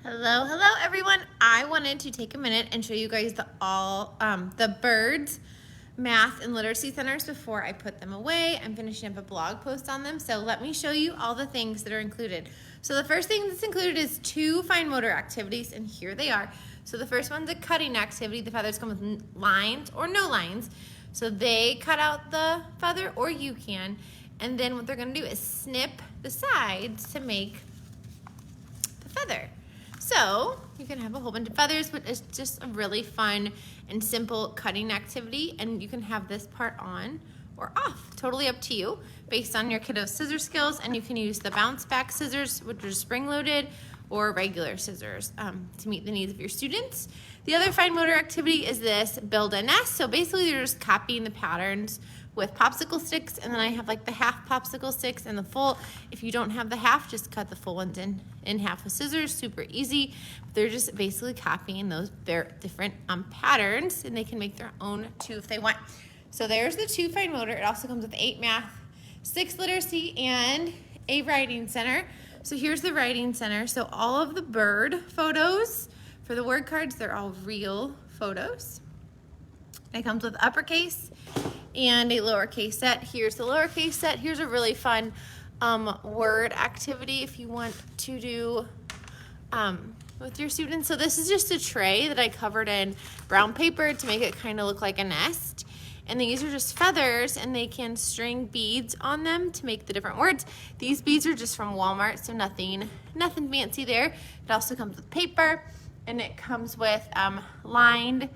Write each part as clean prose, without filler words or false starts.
Hello, hello everyone. I wanted to take a minute and show you guys the birds math and literacy centers before I put them away. I'm finishing up a blog post on them, so let me show you all the things that are included. So the first thing that's included is 2 fine motor activities, and here they are. So the first one's a cutting activity. The feathers come with lines or no lines. So they cut out the feather, or you can. And then what they're gonna do is snip the sides to make the feather. So you can have a whole bunch of feathers, but it's just a really fun and simple cutting activity, and you can have this part on or off, totally up to you based on your kiddo's scissor skills. And you can use the bounce back scissors, which are spring loaded, or regular scissors to meet the needs of your students. The other fine motor activity is this build a nest. So basically you're just copying the patterns with popsicle sticks, and then I have like the half popsicle sticks and the full. If you don't have the half, just cut the full ones in half with scissors, super easy. They're just basically copying those different patterns, and they can make their own too if they want. So there's the 2 fine motor. It also comes with 8 math, 6 literacy, and a writing center. So here's the writing center. So all of the bird photos for the word cards, they're all real photos. It comes with uppercase and a lowercase set. Here's the lowercase set. Here's a really fun word activity if you want to do with your students. So this is just a tray that I covered in brown paper to make it kind of look like a nest. And these are just feathers, and they can string beads on them to make the different words. These beads are just from Walmart, so nothing fancy there. It also comes with paper, and it comes with lined,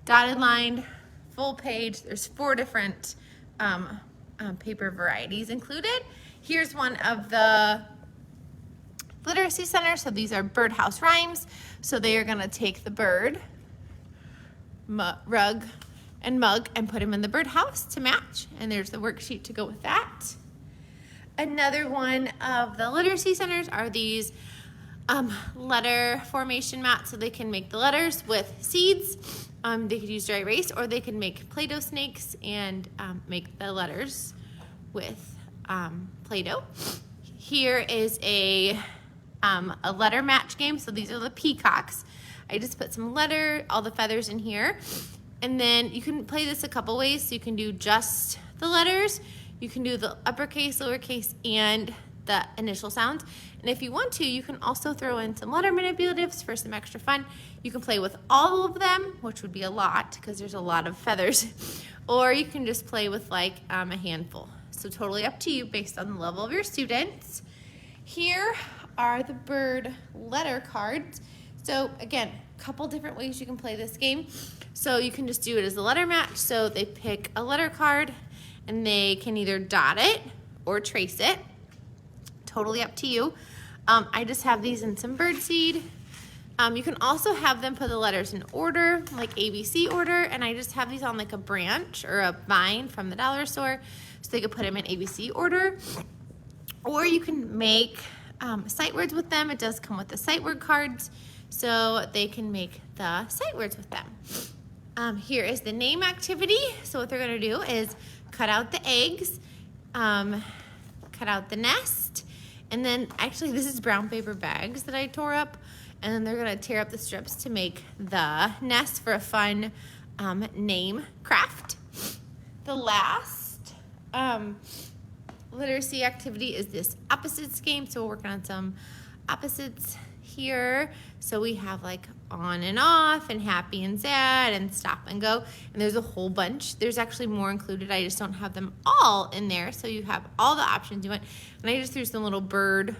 dotted line, full page. There's 4 different paper varieties included. Here's one of the literacy centers. So these are birdhouse rhymes. So they are gonna take the bird, rug, and mug and put them in the birdhouse to match. And there's the worksheet to go with that. Another one of the literacy centers are these letter formation mats, so they can make the letters with seeds. They could use dry erase, or they can make Play-Doh snakes and make the letters with Play-Doh. Here is a letter match game. So these are the peacocks. I just put some all the feathers in here. And then you can play this a couple ways. So you can do just the letters. You can do the uppercase, lowercase, and the initial sounds. And if you want to, you can also throw in some letter manipulatives for some extra fun. You can play with all of them, which would be a lot because there's a lot of feathers. Or you can just play with like a handful. So totally up to you based on the level of your students. Here are the bird letter cards. So again, a couple different ways you can play this game. So you can just do it as a letter match. So they pick a letter card, and they can either dot it or trace it. Totally up to you. I just have these in some birdseed. You can also have them put the letters in order, like ABC order, and I just have these on like a branch or a vine from the dollar store, so they could put them in ABC order. Or you can make sight words with them. It does come with the sight word cards, so they can make the sight words with them. Here is the name activity. So what they're gonna do is cut out the eggs, cut out the nest, and then actually this is brown paper bags that I tore up, and then they're gonna tear up the strips to make the nest for a fun name craft. The last literacy activity is this opposites game. So we're working on some opposites here. So we have like on and off, and happy and sad, and stop and go. And there's a whole bunch. There's actually more included. I just don't have them all in there. So you have all the options you want. And I just threw some little bird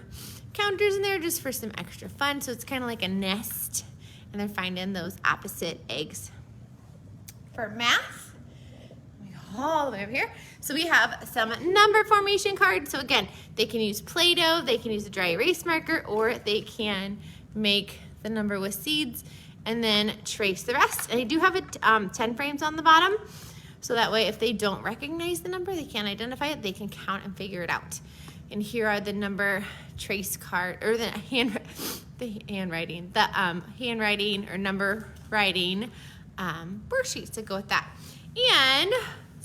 counters in there just for some extra fun. So it's kind of like a nest, and they're finding those opposite eggs. For math, we go all the way over here. So we have some number formation cards. So again, they can use Play-Doh, they can use a dry erase marker, or they can make the number with seeds and then trace the rest. And I do have it 10 frames on the bottom, so that way if they don't recognize the number, they can't identify it, they can count and figure it out. And here are the number trace card, or the handwriting or number writing worksheets to go with that. And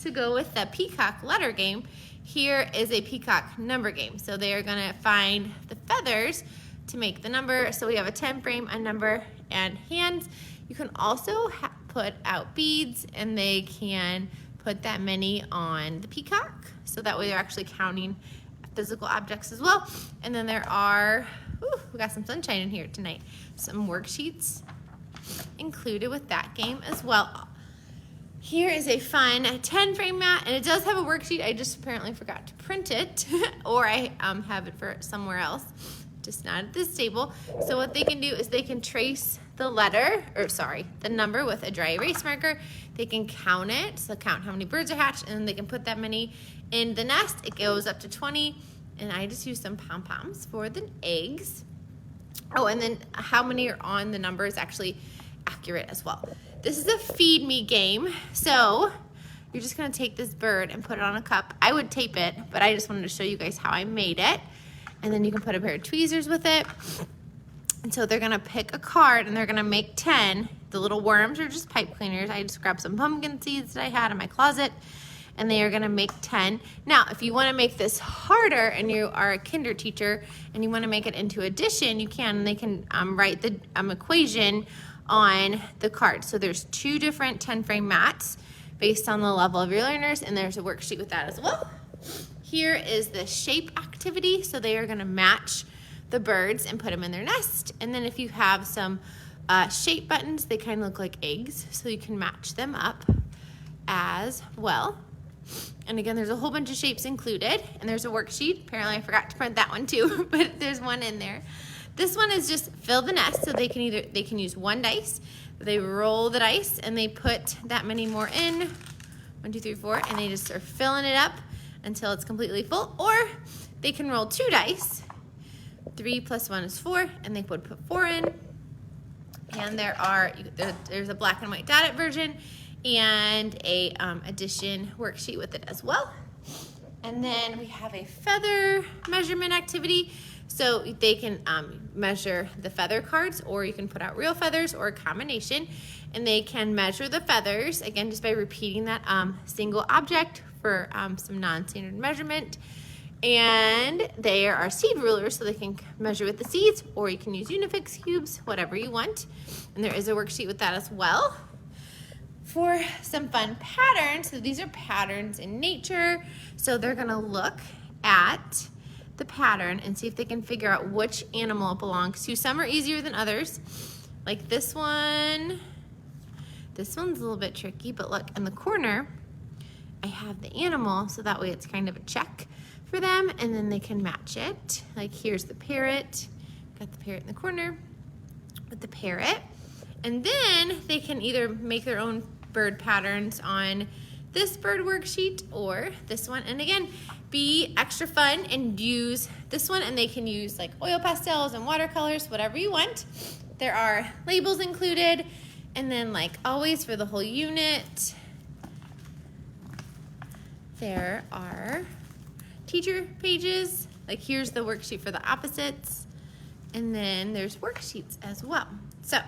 to go with the Peacock letter game, here is a Peacock number game. So they are gonna find the feathers to make the number. So we have a 10 frame, a number, and hands. You can also put out beads, and they can put that many on the peacock. So that way they're actually counting physical objects as well. And then there are, we got some sunshine in here tonight, some worksheets included with that game as well. Here is a fun 10 frame mat, and it does have a worksheet. I just apparently forgot to print it, or I have it for somewhere else, just not at this table. So what they can do is they can trace the the number with a dry erase marker. They can count it, so count how many birds are hatched, and then they can put that many in the nest. It goes up to 20, and I just use some pom-poms for the eggs. Oh, and then how many are on the number is actually accurate as well. This is a feed me game, so you're just gonna take this bird and put it on a cup. I would tape it, but I just wanted to show you guys how I made it. And then you can put a pair of tweezers with it. And so they're gonna pick a card and they're gonna make 10. The little worms are just pipe cleaners. I just grabbed some pumpkin seeds that I had in my closet, and they are gonna make 10. Now, if you wanna make this harder and you are a kinder teacher and you wanna make it into addition, you can. They can write the equation on the card. So there's 2 different 10 frame mats based on the level of your learners, and there's a worksheet with that as well. Here is the shape activity. So they are gonna match the birds and put them in their nest. And then if you have some shape buttons, they kind of look like eggs, so you can match them up as well. And again, there's a whole bunch of shapes included, and there's a worksheet. Apparently I forgot to print that one too, but there's one in there. This one is just fill the nest, so they can use 1 dice. They roll the dice and they put that many more in, 1, 2, 3, 4, and they just are filling it up until it's completely full. Or they can roll 2 dice. 3 plus 1 is 4, and they would put 4 in. And there's a black and white dotted version and a addition worksheet with it as well. And then we have a feather measurement activity. So they can measure the feather cards, or you can put out real feathers or a combination, and they can measure the feathers, again, just by repeating that single object for some non-standard measurement. And there are seed rulers, so they can measure with the seeds, or you can use Unifix cubes, whatever you want. And there is a worksheet with that as well. For some fun patterns, so these are patterns in nature, so they're gonna look at the pattern and see if they can figure out which animal it belongs to. Some are easier than others. Like this one. This one's a little bit tricky, but look, in the corner, I have the animal, so that way it's kind of a check for them, and then they can match it. Like here's the parrot. Got the parrot in the corner with the parrot. And then they can either make their own bird patterns on this bird worksheet or this one. And again, be extra fun and use this one, and they can use like oil pastels and watercolors, whatever you want. There are labels included, and then like always for the whole unit, there are teacher pages. Like here's the worksheet for the opposites, and then there's worksheets as well. So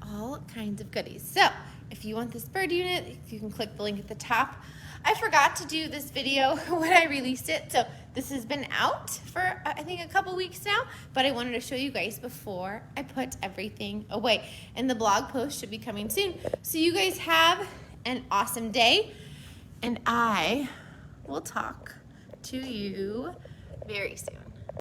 all kinds of goodies. So if you want this bird unit, you can click the link at the top. I forgot to do this video when I released it, so this has been out for I think a couple weeks now, but I wanted to show you guys before I put everything away. And the blog post should be coming soon. So you guys have an awesome day, and I will talk to you very soon.